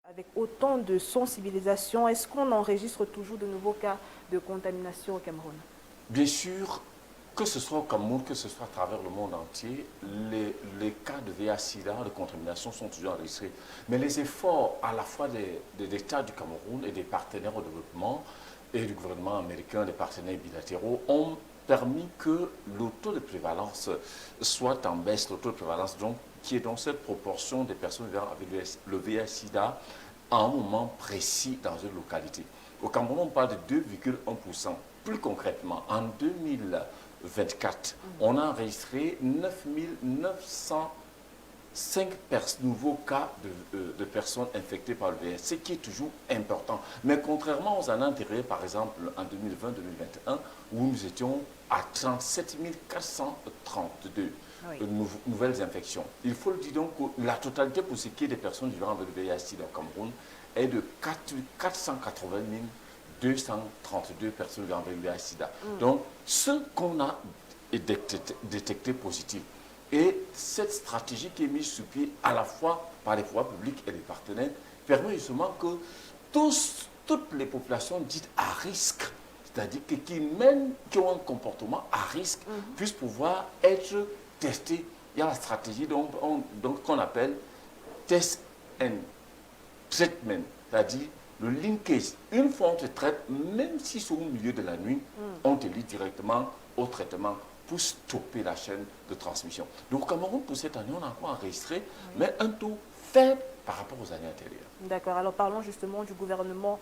Avec autant de sensibilisation, est-ce qu'on enregistre toujours de nouveaux cas de contamination au Cameroun? Bien sûr, que ce soit au Cameroun, que ce soit à travers le monde entier, les cas de VIH-Sida, de contamination sont toujours enregistrés. Mais les efforts à la fois des États du Cameroun et des partenaires au développement et du gouvernement américain, des partenaires bilatéraux, ont permis que le taux de prévalence soit en baisse, le taux de prévalence donc, qui est dans cette proportion des personnes vivant avec le VIH-Sida à un moment précis dans une localité. Au Cameroun, on parle de 2,1%. Plus concrètement, en 2024, on a enregistré 9 905 nouveaux cas de personnes infectées par le VIH, ce qui est toujours important. Mais contrairement aux années antérieures, par exemple en 2020-2021, où nous étions à 37 432 Oui. nouvelles infections. Il faut le dire donc que la totalité pour ce qui est des personnes vivant avec le VIH au Cameroun est de 480 232 personnes vivant avec le VIH-Sida. Donc, ce qu'on a détecté positif. Et cette stratégie qui est mise sur pied à la fois par les pouvoirs publics et les partenaires permet justement que toutes les populations dites à risque, c'est-à-dire qui ont un comportement à risque, puissent pouvoir être testées. Il y a la stratégie qu'on appelle test and treatment, c'est-à-dire le linkage. Une fois on te traite, même si c'est au milieu de la nuit, on te lie directement au traitement pour stopper la chaîne de transmission. Donc au Cameroun, pour cette année, on a encore enregistré, mais un taux faible par rapport aux années antérieures. D'accord. Alors parlons justement du gouvernement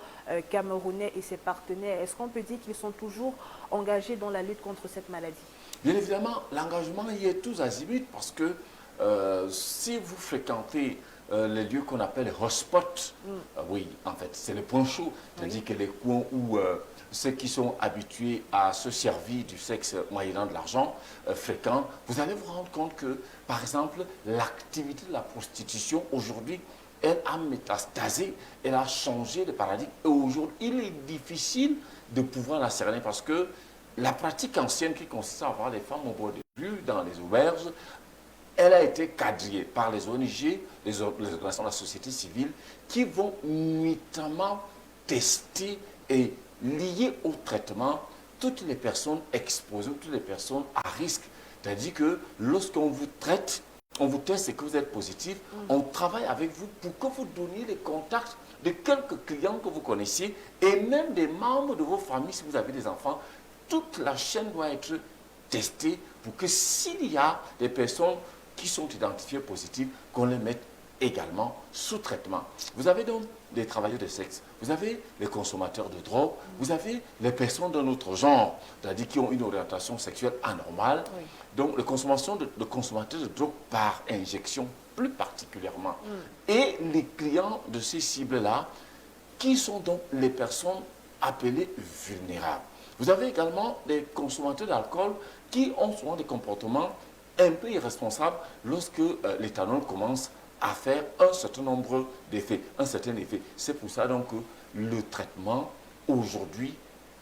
camerounais et ses partenaires. Est-ce qu'on peut dire qu'ils sont toujours engagés dans la lutte contre cette maladie? Bien évidemment, l'engagement y est tous azimuts parce que si vous fréquentez les lieux qu'on appelle les hotspots, oui, en fait, c'est les points chauds, c'est-à-dire que les coins où ceux qui sont habitués à se servir du sexe moyennant de l'argent fréquentent, vous allez vous rendre compte que, par exemple, l'activité de la prostitution aujourd'hui, elle a métastasé, elle a changé de paradigme. Et aujourd'hui, il est difficile de pouvoir la cerner parce que la pratique ancienne qui consiste à avoir des femmes au bord des rues, dans les auberges, elle a été quadrillée par les ONG, les organisations de la société civile, qui vont nuitamment tester et lier au traitement toutes les personnes exposées, toutes les personnes à risque. C'est-à-dire que lorsqu'on vous traite, on vous teste et que vous êtes positif, on travaille avec vous pour que vous donniez les contacts de quelques clients que vous connaissiez et même des membres de vos familles si vous avez des enfants. Toute la chaîne doit être testée pour que s'il y a des personnes qui sont identifiées positives, qu'on les mette également sous traitement. Vous avez donc des travailleurs de sexe, vous avez les consommateurs de drogue, vous avez les personnes d'un autre genre, c'est-à-dire qui ont une orientation sexuelle anormale. Oui. Donc, les consommateurs de drogue par injection, plus particulièrement. Et les clients de ces cibles-là, qui sont donc les personnes appelées vulnérables. Vous avez également des consommateurs d'alcool qui ont souvent des comportements un peu irresponsables lorsque l'éthanol commence à faire un certain nombre d'effets, un certain effet. C'est pour ça donc que le traitement aujourd'hui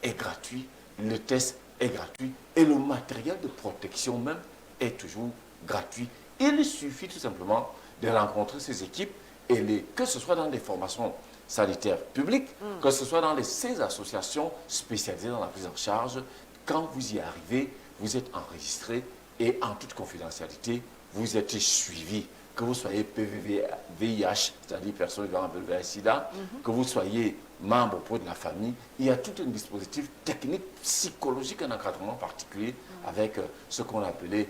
est gratuit, le test est gratuit et le matériel de protection même est toujours gratuit. Il suffit tout simplement de rencontrer ces équipes et que ce soit dans des formations sanitaires publiques, que ce soit dans ces associations spécialisées dans la prise en charge, quand vous y arrivez, vous êtes enregistré et en toute confidentialité, vous êtes suivi. Que vous soyez PVV, VIH, c'est-à-dire personne vivant avec le VIH-Sida, que vous soyez membre auprès de la famille, il y a tout un dispositif technique, psychologique, un encadrement particulier avec ce qu'on appelait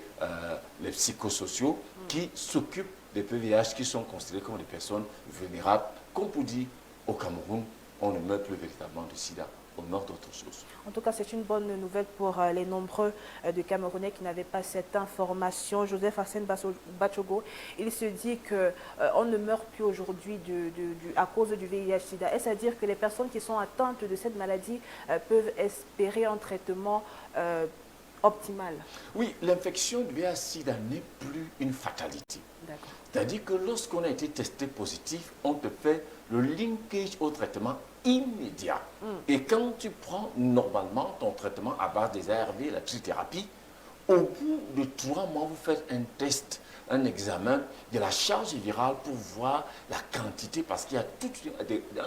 les psychosociaux qui s'occupent des PVH qui sont considérés comme des personnes vulnérables. Comme pour dire, au Cameroun, on ne meurt plus véritablement de sida. On meurt d'autre chose. En tout cas, c'est une bonne nouvelle pour les nombreux de Camerounais qui n'avaient pas cette information. Joseph Hassen Bachogo, il se dit qu'on ne meurt plus aujourd'hui à cause du VIH-Sida. Est-ce à dire que les personnes qui sont atteintes de cette maladie peuvent espérer un traitement optimal? Oui, l'infection du VIH-Sida n'est plus une fatalité. D'accord. C'est-à-dire que lorsqu'on a été testé positif, on te fait le linkage au traitement immédiat. Et quand tu prends normalement ton traitement à base des ARV, la trithérapie, Au bout de 3 mois, vous faites un test, un examen de la charge virale pour voir la quantité, parce qu'il y a tout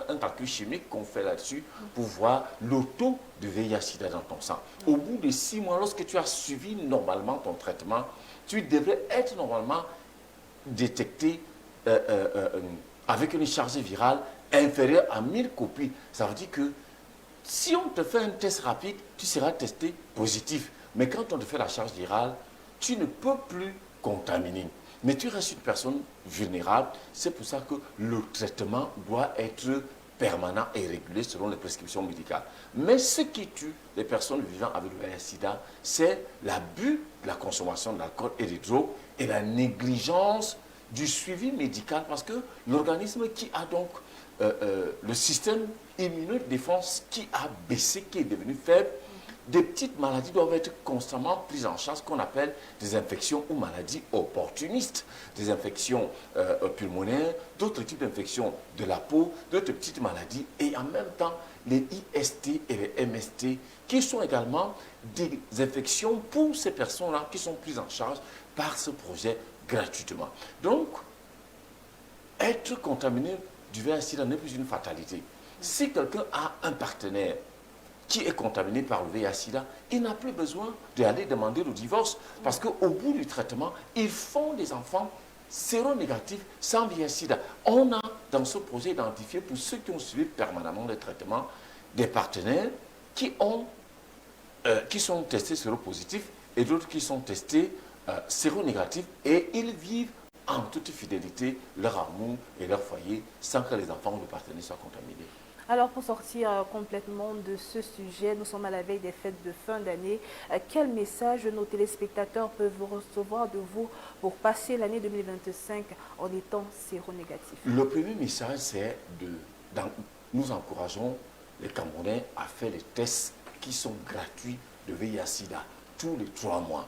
un calcul chimique qu'on fait là-dessus pour voir le taux de VIH-Sida dans ton sang. Au bout de 6 mois, lorsque tu as suivi normalement ton traitement, tu devrais être normalement détecté avec une charge virale inférieure à 1000 copies. Ça veut dire que si on te fait un test rapide, tu seras testé positif. Mais quand on te fait la charge virale, tu ne peux plus contaminer. Mais tu restes une personne vulnérable. C'est pour ça que le traitement doit être permanent et régulé selon les prescriptions médicales. Mais ce qui tue les personnes vivant avec le VIH-Sida, c'est l'abus de la consommation d'alcool et de drogue et la négligence du suivi médical, parce que l'organisme qui a donc le système immunodéfense qui a baissé, qui est devenu faible, des petites maladies doivent être constamment prises en charge, qu'on appelle des infections ou maladies opportunistes, des infections pulmonaires, d'autres types d'infections de la peau, d'autres petites maladies, et en même temps les IST et les MST, qui sont également des infections pour ces personnes-là qui sont prises en charge par ce projet gratuitement. Donc, être contaminé du VIH-Sida n'est plus une fatalité. Si quelqu'un a un partenaire qui est contaminé par le VIH-Sida, il n'a plus besoin d'aller demander le divorce, parce qu'au bout du traitement, ils font des enfants séronégatifs sans VIH-Sida. On a dans ce projet identifié, pour ceux qui ont suivi permanemment le traitement, des partenaires qui sont testés séropositifs et d'autres qui sont testés séronégatifs, et ils vivent en toute fidélité leur amour et leur foyer sans que les enfants ou les partenaires soient contaminés. Alors, pour sortir complètement de ce sujet, nous sommes à la veille des fêtes de fin d'année. Quel message nos téléspectateurs peuvent recevoir de vous pour passer l'année 2025 en étant séronégatifs? Le premier message, c'est nous encourageons les Camerounais à faire les tests qui sont gratuits de VIH-Sida tous les 3 mois.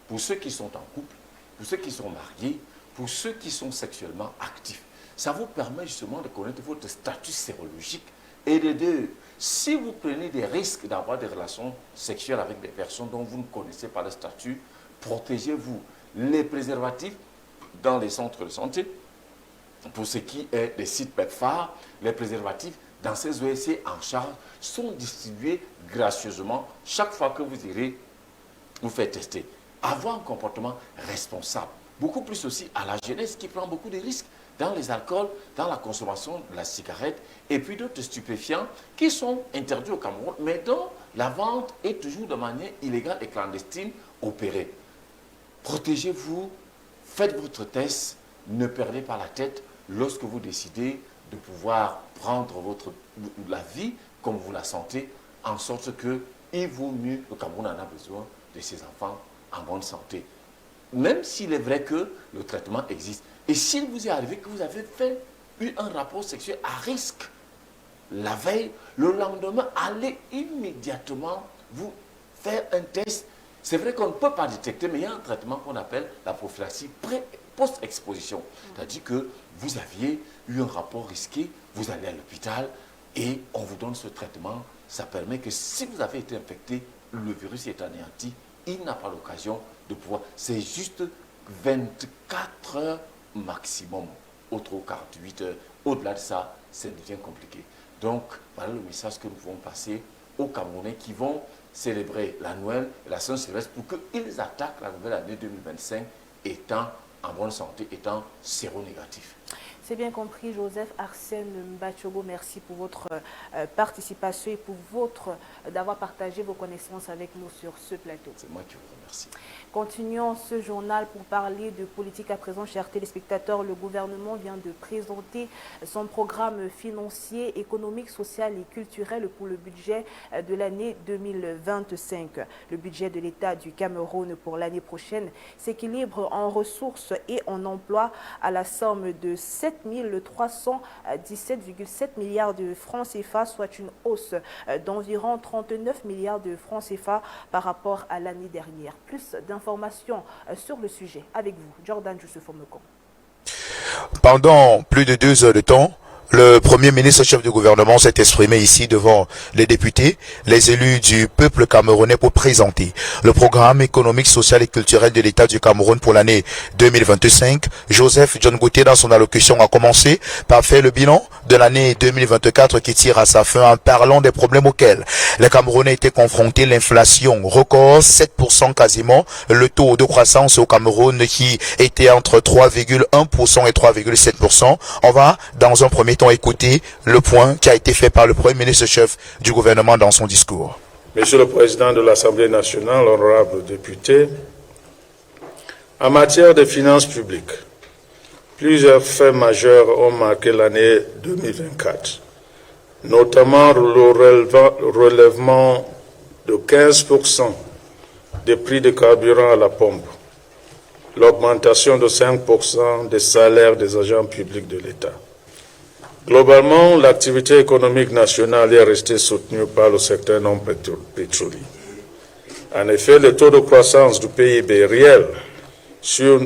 Pour ceux qui sont en couple, pour ceux qui sont mariés, pour ceux qui sont sexuellement actifs. Ça vous permet justement de connaître votre statut sérologique. Et de deux, si vous prenez des risques d'avoir des relations sexuelles avec des personnes dont vous ne connaissez pas le statut, protégez-vous. Les préservatifs dans les centres de santé, pour ce qui est des sites PEPFAR, les préservatifs dans ces OSC en charge sont distribués gracieusement chaque fois que vous irez vous faire tester. Avoir un comportement responsable. Beaucoup plus aussi à la jeunesse qui prend beaucoup de risques dans les alcools, dans la consommation de la cigarette, et puis d'autres stupéfiants qui sont interdits au Cameroun, mais dont la vente est toujours de manière illégale et clandestine opérée. Protégez-vous, faites votre test, ne perdez pas la tête lorsque vous décidez de pouvoir prendre la vie comme vous la sentez, en sorte que il vaut mieux, le Cameroun en a besoin de ses enfants en bonne santé. Même s'il est vrai que le traitement existe. Et s'il vous est arrivé que vous avez eu un rapport sexuel à risque la veille, le lendemain, allez immédiatement vous faire un test. C'est vrai qu'on ne peut pas détecter, mais il y a un traitement qu'on appelle la prophylaxie post-exposition. C'est-à-dire que vous aviez eu un rapport risqué, vous allez à l'hôpital et on vous donne ce traitement. Ça permet que si vous avez été infecté, le virus est anéanti, il n'a pas l'occasion de pouvoir. C'est juste 24 heures maximum, autre 48 heures. Au-delà de ça, ça devient compliqué. Donc, voilà le message que nous pouvons passer aux Camerounais qui vont célébrer la Noël et la Saint-Sylvestre pour qu'ils attaquent la nouvelle année 2025 étant en bonne santé, étant séronégatifs. C'est bien compris, Joseph Arsène Mbachogo. Merci pour votre participation et pour d'avoir partagé vos connaissances avec nous sur ce plateau. C'est moi qui vous remercie. Continuons ce journal pour parler de politique à présent. Chers téléspectateurs, le gouvernement vient de présenter son programme financier, économique, social et culturel pour le budget de l'année 2025. Le budget de l'État du Cameroun pour l'année prochaine s'équilibre en ressources et en emplois à la somme de 7 317,7 milliards de francs CFA, soit une hausse d'environ 39 milliards de francs CFA par rapport à l'année dernière. Plus d'informations sur le sujet avec vous, Jordan Youssef Omekon. Pendant plus de 2 heures de temps, Le Premier ministre chef du gouvernement s'est exprimé ici devant les députés, les élus du peuple camerounais pour présenter le programme économique, social et culturel de l'État du Cameroun pour l'année 2025. Joseph John Gauthier, dans son allocution, a commencé par faire le bilan de l'année 2024 qui tire à sa fin en parlant des problèmes auxquels les Camerounais étaient confrontés. L'inflation record, 7% quasiment. Le taux de croissance au Cameroun qui était entre 3,1% et 3,7%. On va, dans un premier temps, écouter le point qui a été fait par le Premier ministre chef du gouvernement dans son discours. Monsieur le Président de l'Assemblée nationale, honorables députés, en matière de finances publiques, plusieurs faits majeurs ont marqué l'année 2024, notamment le relèvement de 15% des prix de carburant à la pompe, l'augmentation de 5% des salaires des agents publics de l'État. Globalement, l'activité économique nationale est restée soutenue par le secteur non pétrolier. En effet, le taux de croissance du PIB réel sur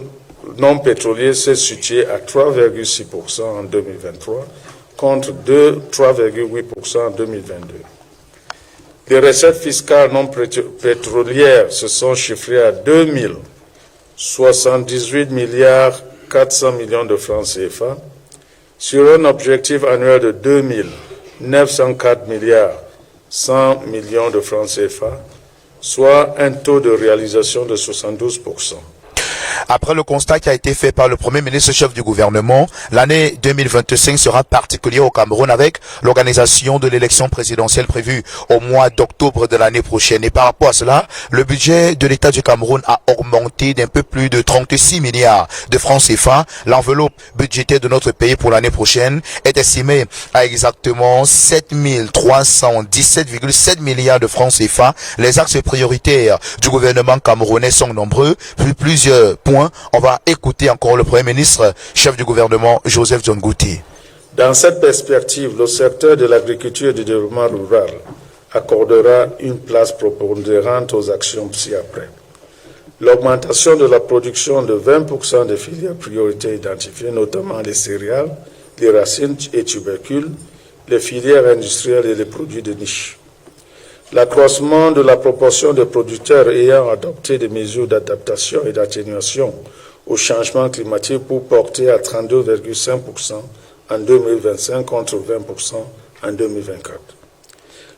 non pétrolier s'est situé à 3,6% en 2023 contre 3,8% en 2022. Les recettes fiscales non pétrolières se sont chiffrées à 2078 milliards 400 millions de francs CFA sur un objectif annuel de 2904 milliards 100 millions de francs CFA, soit un taux de réalisation de 72%. Après le constat qui a été fait par le Premier ministre chef du gouvernement, l'année 2025 sera particulière au Cameroun avec l'organisation de l'élection présidentielle prévue au mois d'octobre de l'année prochaine. Et par rapport à cela, le budget de l'État du Cameroun a augmenté d'un peu plus de 36 milliards de francs CFA. L'enveloppe budgétaire de notre pays pour l'année prochaine est estimée à exactement 7317,7 milliards de francs CFA. Les axes prioritaires du gouvernement camerounais sont nombreux, plusieurs points. On va écouter encore le Premier ministre, chef du gouvernement, Joseph John Gauthier. Dans cette perspective, le secteur de l'agriculture et du développement rural accordera une place prépondérante aux actions ci-après. L'augmentation de la production de 20% des filières prioritaires identifiées, notamment les céréales, les racines et tubercules, les filières industrielles et les produits de niche. L'accroissement de la proportion de producteurs ayant adopté des mesures d'adaptation et d'atténuation au changement climatique pour porter à 32,5% en 2025 contre 20% en 2024.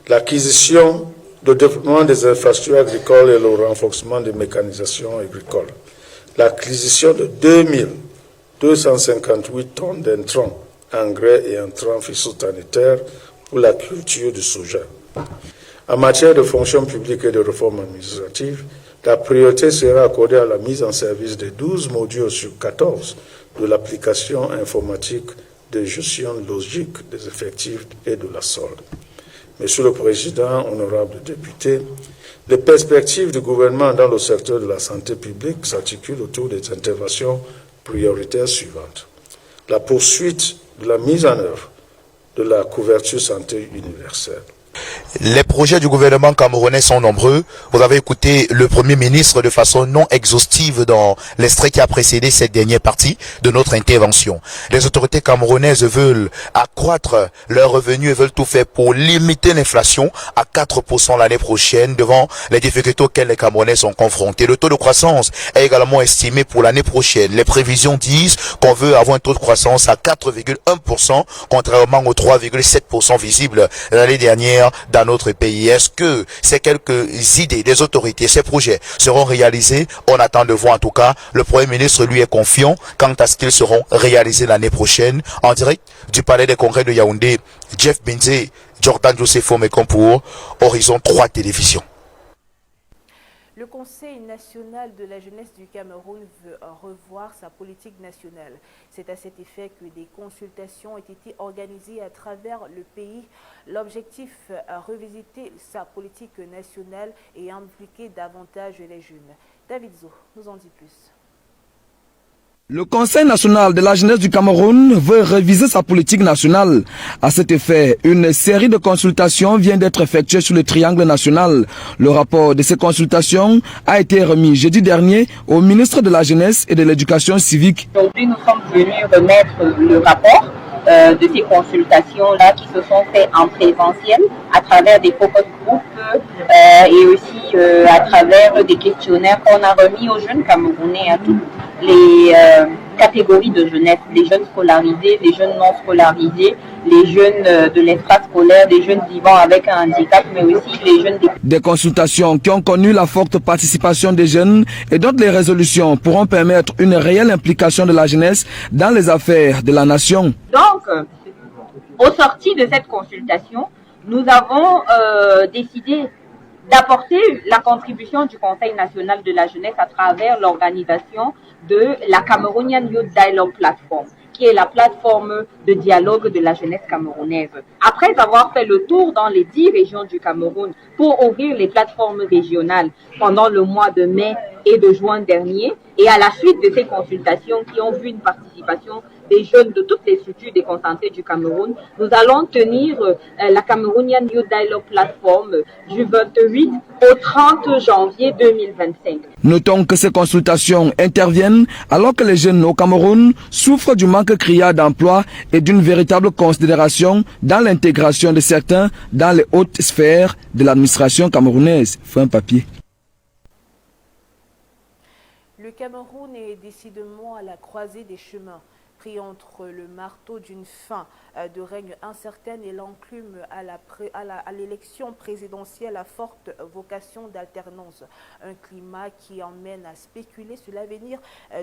L'acquisition, le développement des infrastructures agricoles et le renforcement des mécanisations agricoles. L'acquisition de 2258 tonnes d'intrants, engrais et intrants phytosanitaires pour la culture du soja. En matière de fonction publique et de réforme administrative, la priorité sera accordée à la mise en service de 12 modules sur 14 de l'application informatique de gestion logique des effectifs et de la solde. Monsieur le Président, honorables députés, les perspectives du gouvernement dans le secteur de la santé publique s'articulent autour des interventions prioritaires suivantes. La poursuite de la mise en œuvre de la couverture santé universelle. Les projets du gouvernement camerounais sont nombreux. Vous avez écouté le Premier ministre de façon non exhaustive dans l'extrait qui a précédé cette dernière partie de notre intervention. Les autorités camerounaises veulent accroître leurs revenus et veulent tout faire pour limiter l'inflation à 4% l'année prochaine devant les difficultés auxquelles les Camerounais sont confrontés. Le taux de croissance est également estimé pour l'année prochaine. Les prévisions disent qu'on veut avoir un taux de croissance à 4,1% contrairement aux 3,7% visibles l'année dernière dans notre pays. Est-ce que ces quelques idées des autorités, ces projets seront réalisés? On attend de voir. En tout cas, le Premier ministre lui est confiant quant à ce qu'ils seront réalisés l'année prochaine. En direct du Palais des Congrès de Yaoundé, Jeff Binze, Jordan Joseph Omekon pour Horizon 3 Télévision. Le Conseil national de la jeunesse du Cameroun veut revoir sa politique nationale. C'est à cet effet que des consultations ont été organisées à travers le pays. L'objectif est revisiter sa politique nationale et impliquer davantage les jeunes. David Zo nous en dit plus. Le Conseil national de la jeunesse du Cameroun veut réviser sa politique nationale. À cet effet, une série de consultations vient d'être effectuée sur le triangle national. Le rapport de ces consultations a été remis jeudi dernier au ministre de la Jeunesse et de l'Éducation civique. Aujourd'hui, nous sommes venus remettre le rapport de ces consultations-là qui se sont faites en présentiel à travers des focus group et aussi à travers des questionnaires qu'on a remis aux jeunes Camerounais, à toutes les catégories de jeunesse, les jeunes scolarisés, les jeunes non scolarisés, les jeunes de l'infrascolaire, les jeunes vivant avec un handicap, mais aussi les jeunes... Des consultations qui ont connu la forte participation des jeunes et dont les résolutions pourront permettre une réelle implication de la jeunesse dans les affaires de la nation. Donc, au sorti de cette consultation, nous avons décidé d'apporter la contribution du Conseil national de la jeunesse à travers l'organisation de la Cameroonian Youth Dialogue Platform, qui est la plateforme de dialogue de la jeunesse camerounaise. Après avoir fait le tour dans les 10 régions du Cameroun pour ouvrir les plateformes régionales pendant le mois de mai et de juin dernier, et à la suite de ces consultations qui ont vu une participation des jeunes de toutes les structures déconcentrées du Cameroun, nous allons tenir la Cameroonian Youth Dialogue Platform du 28 au 30 janvier 2025. Notons que ces consultations interviennent alors que les jeunes au Cameroun souffrent du manque criard d'emploi et d'une véritable considération dans l'intégration de certains dans les hautes sphères de l'administration camerounaise. Fin papier. Le Cameroun est décidément à la croisée des chemins, pris entre le marteau d'une fin de règne incertaine et l'enclume à l'élection présidentielle à forte vocation d'alternance. Un climat qui emmène à spéculer sur l'avenir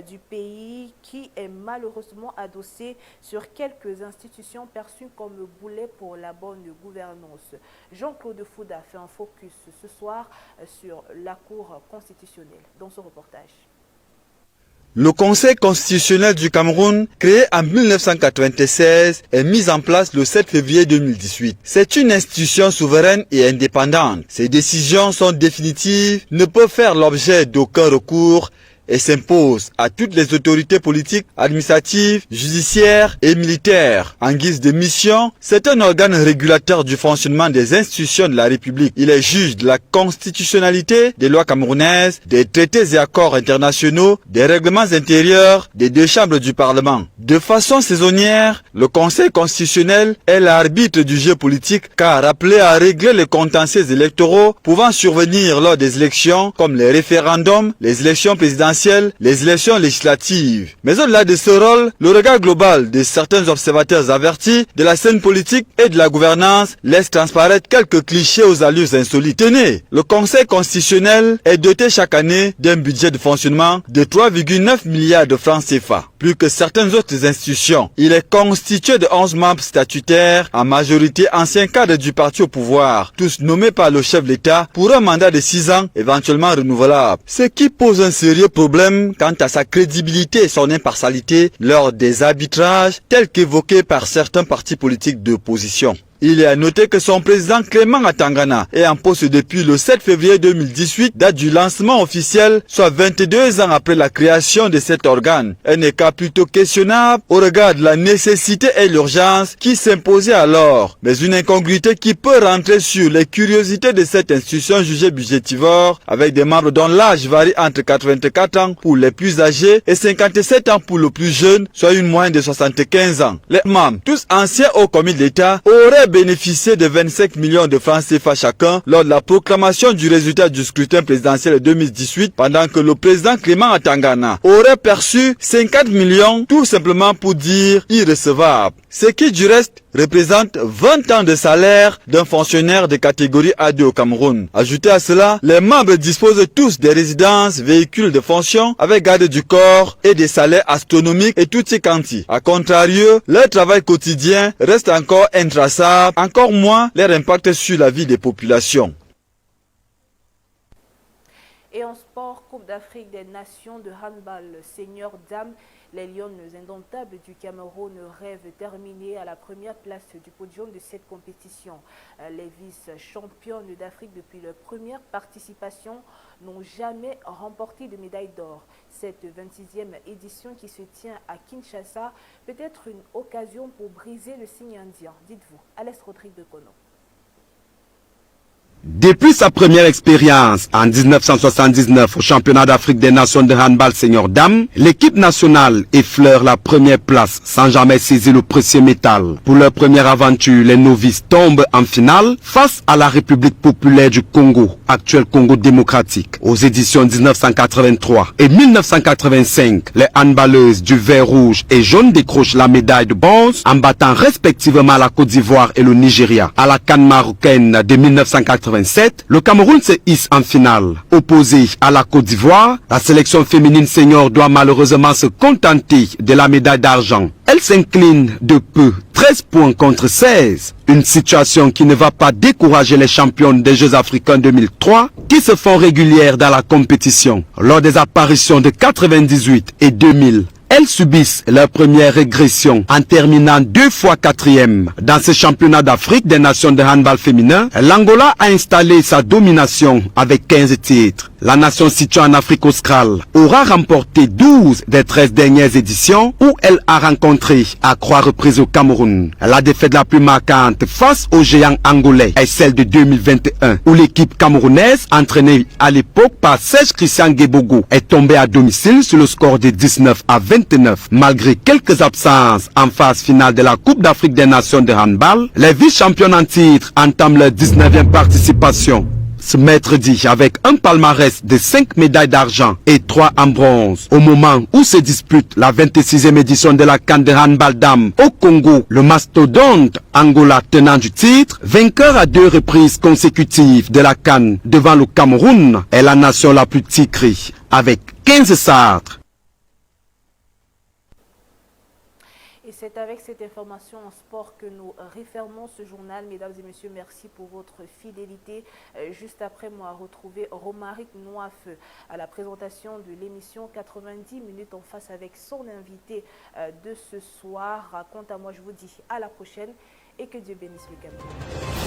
du pays qui est malheureusement adossé sur quelques institutions perçues comme boulets pour la bonne gouvernance. Jean-Claude Fouda fait un focus ce soir sur la Cour constitutionnelle dans ce reportage. Le Conseil constitutionnel du Cameroun, créé en 1996, est mis en place le 7 février 2018. C'est une institution souveraine et indépendante. Ses décisions sont définitives, ne peuvent faire l'objet d'aucun recours et s'impose à toutes les autorités politiques, administratives, judiciaires et militaires. En guise de mission, c'est un organe régulateur du fonctionnement des institutions de la République. Il est juge de la constitutionnalité des lois camerounaises, des traités et accords internationaux, des règlements intérieurs des deux chambres du Parlement. De façon saisonnière, le Conseil constitutionnel est l'arbitre du jeu politique car appelé à régler les contentieux électoraux pouvant survenir lors des élections comme les référendums, les élections présidentielles, les élections législatives. Mais au-delà de ce rôle, le regard global de certains observateurs avertis de la scène politique et de la gouvernance laisse transparaître quelques clichés aux allures insolites. Tenez, le Conseil constitutionnel est doté chaque année d'un budget de fonctionnement de 3,9 milliards de francs CFA, plus que certaines autres institutions. Il est constitué de 11 membres statutaires, en majorité anciens cadres du parti au pouvoir, tous nommés par le chef de l'État pour un mandat de 6 ans, éventuellement renouvelable. Ce qui pose un sérieux problème quant à sa crédibilité et son impartialité lors des arbitrages tels qu'évoqués par certains partis politiques d'opposition. Il est à noter que son président Clément Atangana est en poste depuis le 7 février 2018, date du lancement officiel, soit 22 ans après la création de cet organe. Un écart plutôt questionnable au regard de la nécessité et l'urgence qui s'imposait alors, mais une incongruité qui peut rentrer sur les curiosités de cette institution jugée budgétivore, avec des membres dont l'âge varie entre 84 ans pour les plus âgés et 57 ans pour le plus jeune, soit une moyenne de 75 ans. Les membres, tous anciens hauts commis d'État, auraient bénéficié de 25 millions de francs CFA chacun lors de la proclamation du résultat du scrutin présidentiel de 2018, pendant que le président Clément Atangana aurait perçu 50 millions tout simplement pour dire irrecevable. Ce qui du reste représente 20 ans de salaire d'un fonctionnaire de catégorie A2 au Cameroun. Ajoutez à cela, les membres disposent tous des résidences, véhicules de fonction avec garde du corps et des salaires astronomiques et tutti quanti. A contrario, leur travail quotidien reste encore intraçable, encore moins leur impact sur la vie des populations. Et en sport, Coupe d'Afrique des Nations de handball, senior dames, les Lionnes indomptables du Cameroun rêvent terminer à la première place du podium de cette compétition. Les vice-championnes d'Afrique depuis leur première participation n'ont jamais remporté de médaille d'or. Cette 26e édition qui se tient à Kinshasa peut être une occasion pour briser le signe indien. Dites-vous, Alès Rodrigue de Kono. Depuis sa première expérience en 1979 au championnat d'Afrique des Nations de handball senior dames, l'équipe nationale effleure la première place sans jamais saisir le précieux métal. Pour leur première aventure, les novices tombent en finale face à la République populaire du Congo, actuel Congo démocratique. Aux éditions 1983 et 1985, les handballeuses du vert rouge et jaune décrochent la médaille de bronze en battant respectivement la Côte d'Ivoire et le Nigeria. À la CAN marocaine de 1987, le Cameroun se hisse en finale. Opposé à la Côte d'Ivoire, la sélection féminine senior doit malheureusement se contenter de la médaille d'argent. Elle s'incline de peu, 13 points contre 16. Une situation qui ne va pas décourager les championnes des Jeux africains 2003 qui se font régulières dans la compétition. Lors des apparitions de 98 et 2000, elles subissent leur première régression en terminant 2 fois 4e. Dans ce championnat d'Afrique des nations de handball féminin, l'Angola a installé sa domination avec 15 titres. La nation située en Afrique australe aura remporté 12 des 13 dernières éditions où elle a rencontré à 3 reprises au Cameroun. La défaite la plus marquante face aux géants angolais est celle de 2021 où l'équipe camerounaise, entraînée à l'époque par Serge Christian Guebogo, est tombée à domicile sur le score de 19-29. Malgré quelques absences en phase finale de la Coupe d'Afrique des Nations de handball, les vice-championnes en titre entament leur 19e participation. Ce mercredi avec un palmarès de 5 médailles d'argent et 3 en bronze. Au moment où se dispute la 26e édition de la CAN de handball dames au Congo, le mastodonte Angola tenant du titre, vainqueur à 2 reprises consécutives de la CAN devant le Cameroun, est la nation la plus titrée avec 15 sacres. Et c'est avec cette information en sport que nous refermons ce journal. Mesdames et messieurs, merci pour votre fidélité. Juste après moi, retrouver Romaric Noifeu à la présentation de l'émission 90 minutes en face avec son invité de ce soir. Quant à moi, je vous dis à la prochaine et que Dieu bénisse le Cameroun.